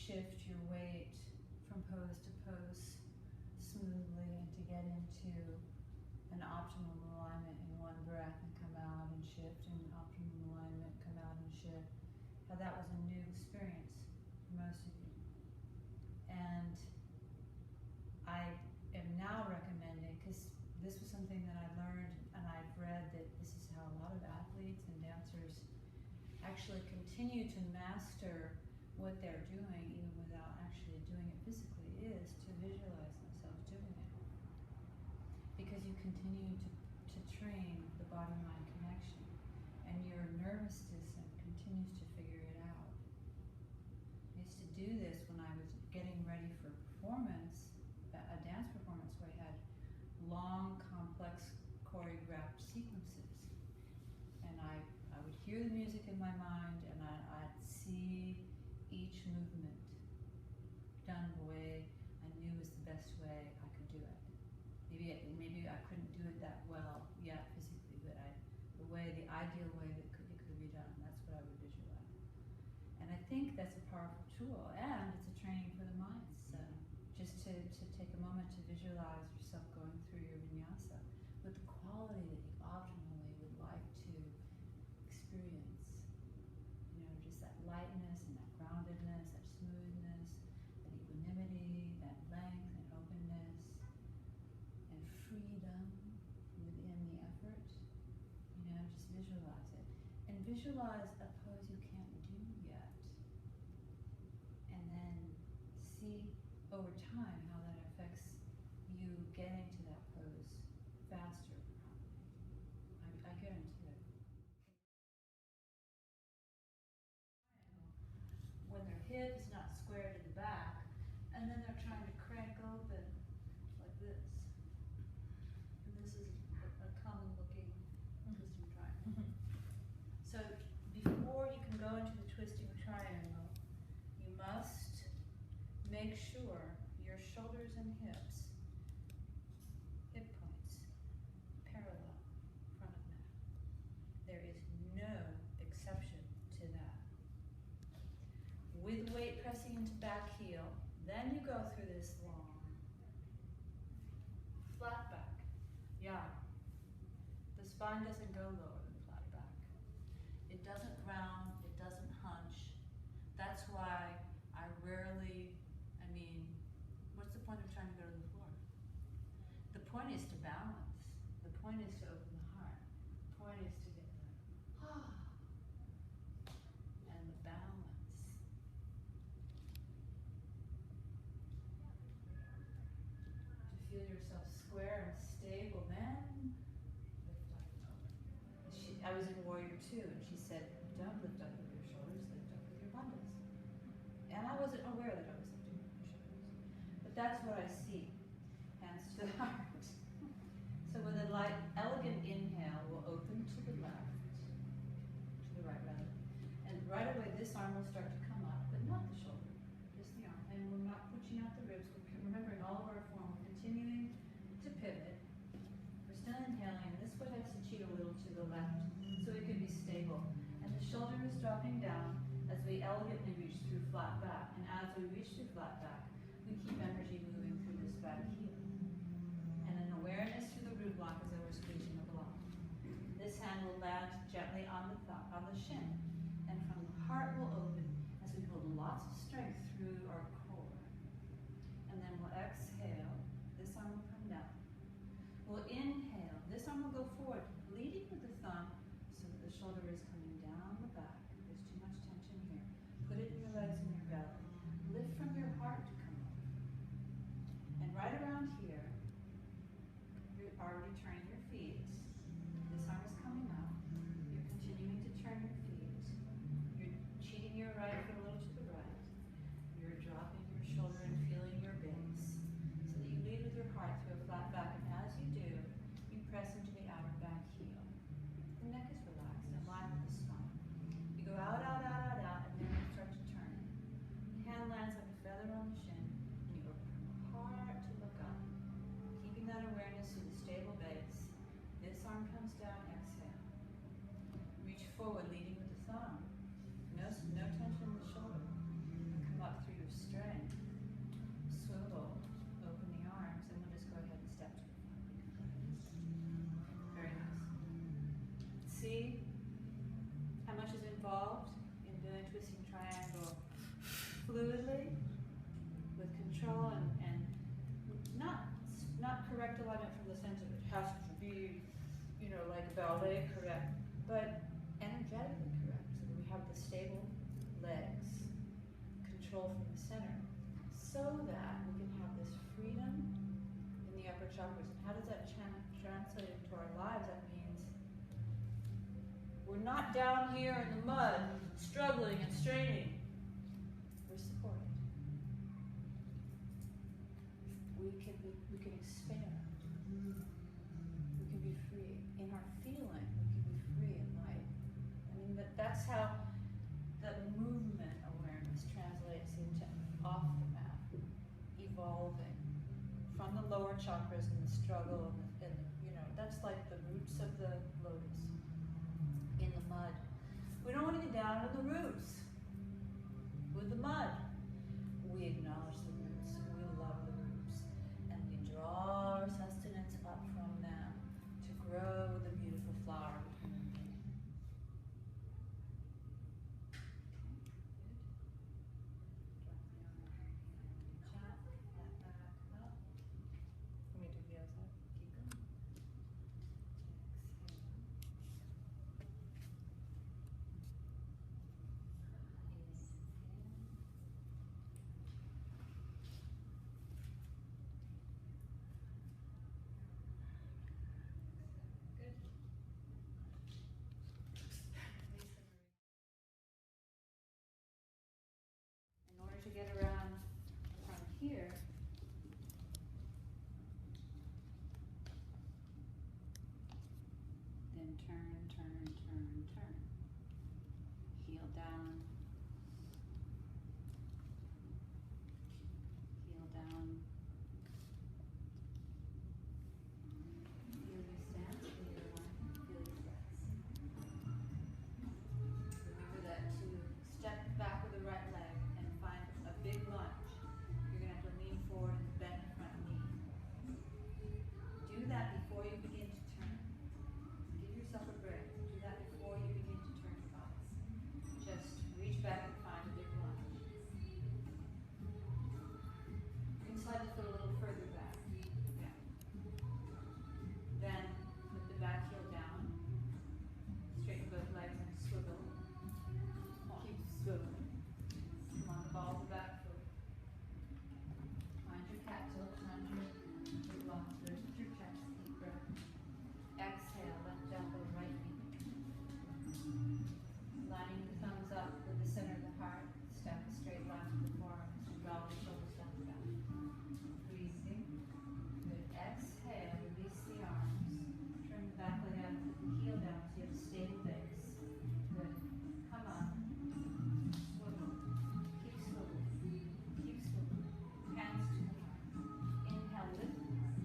shift your weight from pose to pose smoothly and to get into an optimum alignment in one breath and come out and shift, and optimum alignment, come out and shift. How that was a new experience for most of you. And I am now recommending, because this was something that I learned and I've read, that this is how a lot of athletes and dancers actually continue to master what they're doing even without actually doing it physically, is to visualize themselves doing it. Because you continue to train the body-mind connection, and your nervous system continues to figure it out. I used to do this when I was getting ready for performance, a dance performance where I had long, complex, choreographed sequences. And I would hear the music in my mind, and I'd see each movement done the way I knew was the best way I could do it. Maybe I couldn't do it that well yet physically, but the ideal way that it could be done, that's what I would visualize. And I think that's a powerful tool, and it's a training for the mind. So just to take a moment to visualize yourself going through your vinyasa with the quality that you optimally would like to experience. You know, just that lightness and that groundedness, that smoothness, that equanimity, that length and openness, and freedom within the effort. You know, just visualize it. And visualize a pose you can't do yet. And then see over time how that affects you getting to that pose faster, probably. I guarantee it. When their hip is not square to the back, and then they're trying to crank open like this. And this is a common looking twisting triangle. So before you can go into the twisting triangle, you must make sure your shoulders and hips, hip points, parallel, front of neck. There is no exception to that. With weight pressing into back heel, then you go through this long, flat back. Yeah. The spine doesn't go lower than flat back. It doesn't round, it doesn't hunch. That's why I rarely, what's the point of trying to go to the floor? The point is to balance. The point is to open the heart. The point is to get the and the balance. To feel yourself square and stable, then lift up and over. I was in Warrior 2, and she said, don't lift up with your shoulders, lift up with your bundles. And I wasn't aware that I was lifting with my shoulders. But that's what I see. Hands to the heart. So with a light, elegant inhale, we'll open to the left, to the right rather. And right away, this arm will start to come up, but not the shoulder, just the arm. And we're not pushing out the ribs. We're remembering all of our form. We're continuing to pivot. We're still inhaling, and this foot has to cheat a little to the left, so it can be stable. And the shoulder is dropping down as we elegantly reach through flat back. And as we reach through flat back, we keep energy moving through this back heel. And an awareness through the root block as though we're squeezing a block. This hand will land gently on the thumb, on the shin. And from the heart will open as we build lots of strength through our core. And then we'll exhale. This arm will come down. We'll inhale. This arm will go forward, leading with the thumb so that the shoulder is coming down the back. There's too much tension here. Put it in your legs and your belly. Lift from your heart to come up. And right around here, you're already turning your feet. This arm is coming up. You're continuing to turn your feet. You're cheating your right foot a little to the right. You're dropping your shoulder and feeling your base so that you lead with your heart through a flat back. And as you do, you press into the outer back heel. The neck is relaxed in line with the spine. You go out, out, out, out, out, and then you start to turn. The hand lands like a feather on the shin, and you open your heart to look up. Keeping that awareness through the stable base. This arm comes down, exhale. Reach forward, leading with the thumb. No tension in the shoulder. And come up through your right? The ballet correct, but energetically correct. So that we have the stable legs, control from the center, so that we can have this freedom in the upper chakras. And how does that translate into our lives? That means we're not down here in the mud, struggling and straining. We're supported. We can expand. We can be free. In our feeling, we can be free and light. I mean, that's how the movement awareness translates into off the mat, evolving from the lower chakras and the struggle and that's like the roots of the lotus in the mud. We don't want to get down to the roots with the mud. We acknowledge the roots. We love the roots. And we draw our sustenance up from them to grow the beautiful flower between them. To get around from here, then turn, turn, turn, turn. Heel down, heel down. Feel your stance, feel your line, feel your breath. Remember that to step back with the right leg and find a big lunge. You're going to have to lean forward and bend the front knee. Do that before you begin to turn. Give yourself a break. Do that before you begin to turn your body. Just reach back and find a big lunge. You can slide the foot a little further back. Yeah. Then put the back heel down. Straighten both legs and swivel. Keep swiveling. Come on, the ball of the back foot. Find your cat tilt, find your block, lift your chest, deep breath. Exhale, left elbow, right knee. Lining the thumbs up with the center of the heart. Step a straight line to the forearms and draw the shoulders down the back. Breathing. Good. Exhale, release the arms. Turn the back leg out, put the heel down so you have a stable base. Good. Come on. Swivel. Keep swiveling. Keep swiveling. Hands to the heart. Inhale, lift the heart.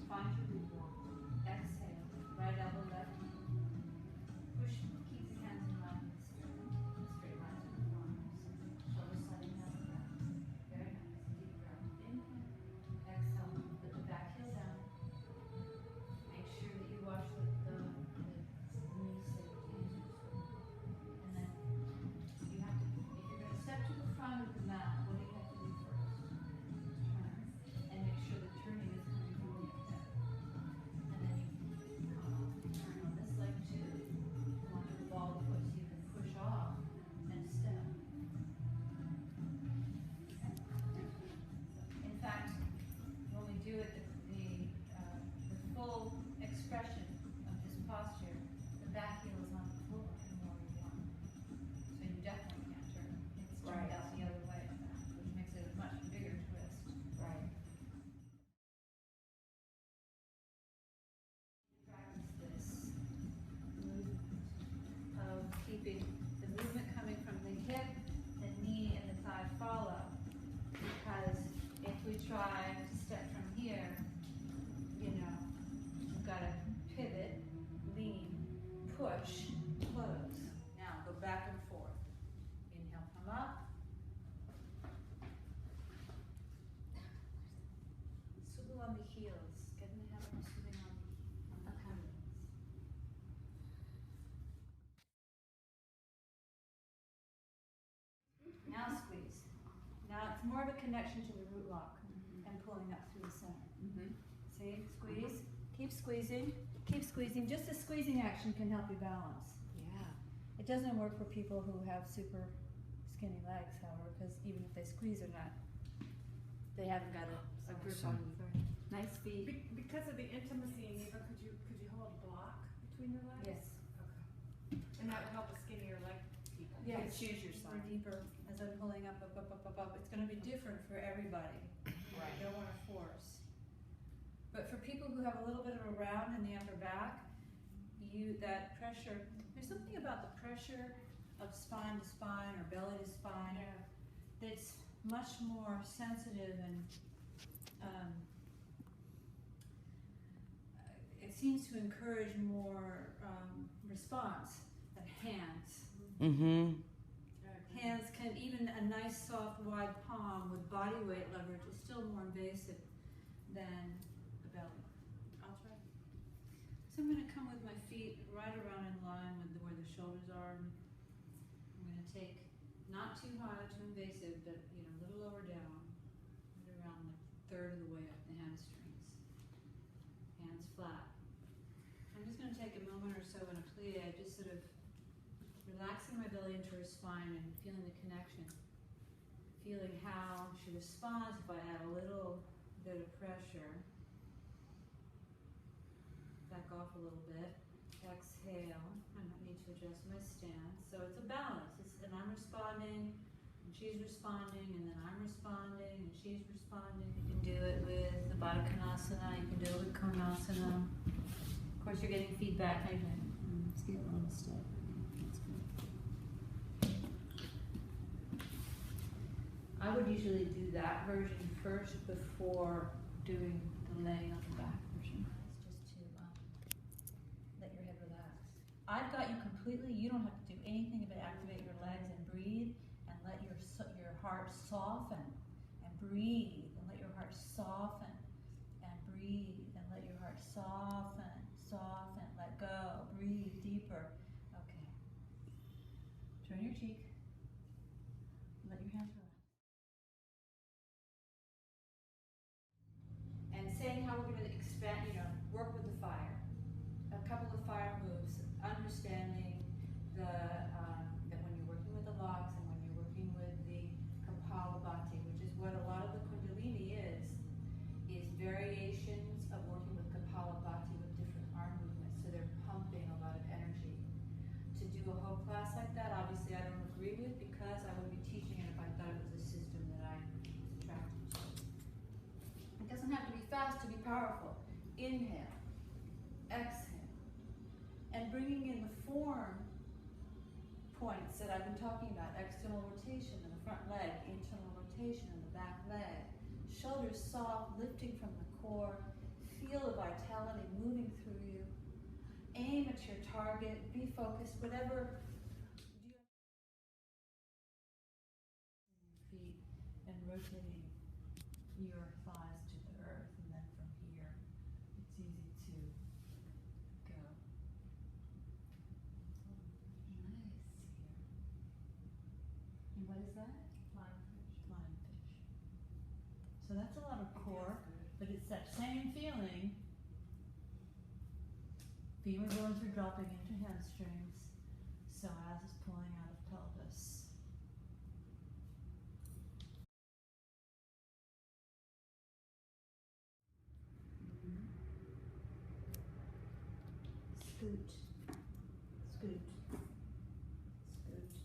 Find your root ball. Exhale. Right elbow, left knee. Push. Keep the hands in line with the sternum. Straight line to the forearms. Shoulders sliding down the back. Very nice. Deep breath. Inhale. Exhale. Put the back heel down. Make sure that you watch the knee safety as you swivel. And then you have to, if you're going to step to the front of the mat, what do you have to do first? Turn. And make sure the turning is coming from your hip. And then you come up and turn on this leg too. You want to ball the foot so you can push off and step. In fact, when we do it, the full expression of this posture, the back heel is on the floor in warrior one. So you definitely can't turn. It's turned out the other way, in fact, which makes it a much bigger twist. Right. Practice this movement of keeping the movement coming from the hip, the knee, and the thigh follow. Because if we try to step from here, you've got to pivot, lean, push, close. Now go back and forth. Inhale, come up. Swivel on the heels. Get in the habit of swiveling on the heels. Now squeeze. Now it's more of a connection to the root lock and pulling up through the center. Mm-hmm. See, squeeze. Keep squeezing. Keep squeezing. Just a squeezing action can help you balance. Yeah. It doesn't work for people who have super skinny legs, however, because even if they squeeze or not, they haven't got a grip on nice feet. Because of the intimacy, Neva, could you hold a block between your legs? Yes. Okay. And that would help a skinnier leg people. Yes. You choose your Or side. deeper, as I'm pulling up. It's going to be different for everybody. Right. You don't want to force. But for people who have a little bit of a round in the upper back, that pressure, there's something about the pressure of spine to spine or belly to spine that's much more sensitive, and it seems to encourage more response than hands. Mm-hmm. Hands can, even a nice soft wide palm with body weight leverage is still more invasive than the belly. I'll try. So I'm going to come with my feet right around in line with where the shoulders are. I'm going to take, not too high, too invasive, but a little lower down, right around the third of the way up the hamstrings. Hands flat. I'm just going to take a moment or so in a plie, just sort of relaxing my belly into her spine and feeling the connection. Feeling how she responds if I add a little bit of pressure. Back off a little bit. Exhale. I might need to adjust my stance. So it's a balance. And I'm responding, and she's responding, and then I'm responding, and she's responding. You can do it with the Baddha Konasana. You can do it with Konasana. Of course, you're getting feedback. Let's get a little step. That's good. I would usually do that version first before doing the laying on the back version. Just to let your head relax. I've got you completely. You don't have to do anything but activate your legs and breathe, and let your heart soften, and breathe, and let your heart soften, and breathe, and let your heart soften, soften, let go, breathe deeper. Okay. Turn your cheek. Let your hands relax. And saying how we're going to expand, work with the fire. A couple of fire moves, understanding that when you're working with the locks and when you're working with the Kapalabhati, which is what a lot of the Kundalini is variations of working with Kapalabhati with different arm movements. So they're pumping a lot of energy. To do a whole class like that, obviously I don't agree with, because I would be teaching it if I thought it was a system that I was attracted to. It doesn't have to be fast to be powerful. Inhale, exhale, and bringing in the form points that I've been talking about: external rotation in the front leg, internal rotation in the back leg, shoulders soft, lifting from the core, feel the vitality moving through you, aim at your target, be focused, whatever. Feet and rotating your thighs to the earth, and then from here it's easy to go. Nice here. And what is that? Flying fish. Flying fish. So that's a lot of core, but it's that same feeling. Femur bones are dropping into hamstrings. Psoas is pulling out of pelvis. Scoot, scoot, scoot,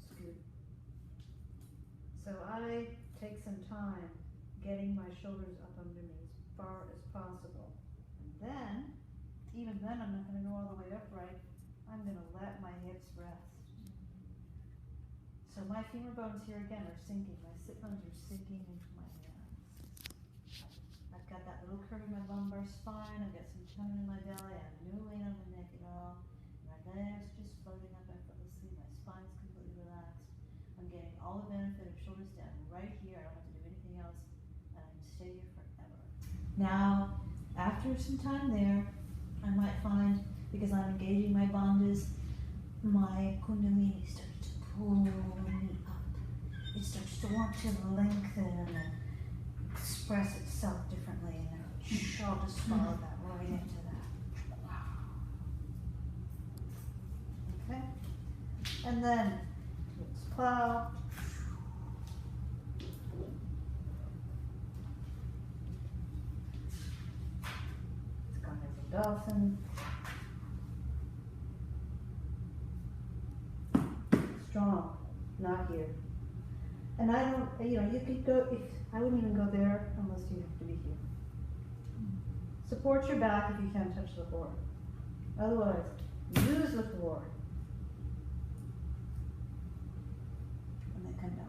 scoot. So I take some time getting my shoulders up under me as far as possible. And then, even then I'm not going to go all the way upright. I'm going to let my hips rest. So my femur bones here again are sinking. My sit bones are sinking into my hands. I've got that little curve in my lumbar spine. I've got some tone in my belly. I have no weight on my neck at all. My legs just floating up effortlessly. My spine's completely relaxed. I'm getting all the benefit of shoulders down right here. I don't have to do anything else. And I can stay here forever. Now, after some time there, I might find, because I'm engaging my bandhas, my kundalini starts to pull me up. It starts to want to lengthen and express itself differently, and I'll just follow that right into that. And then let's plow. It's gone as a dolphin. Strong, not here. And I don't, you could go, I wouldn't even go there unless you have to be here. Support your back if you can't touch the floor. Otherwise, use the floor. And then come down.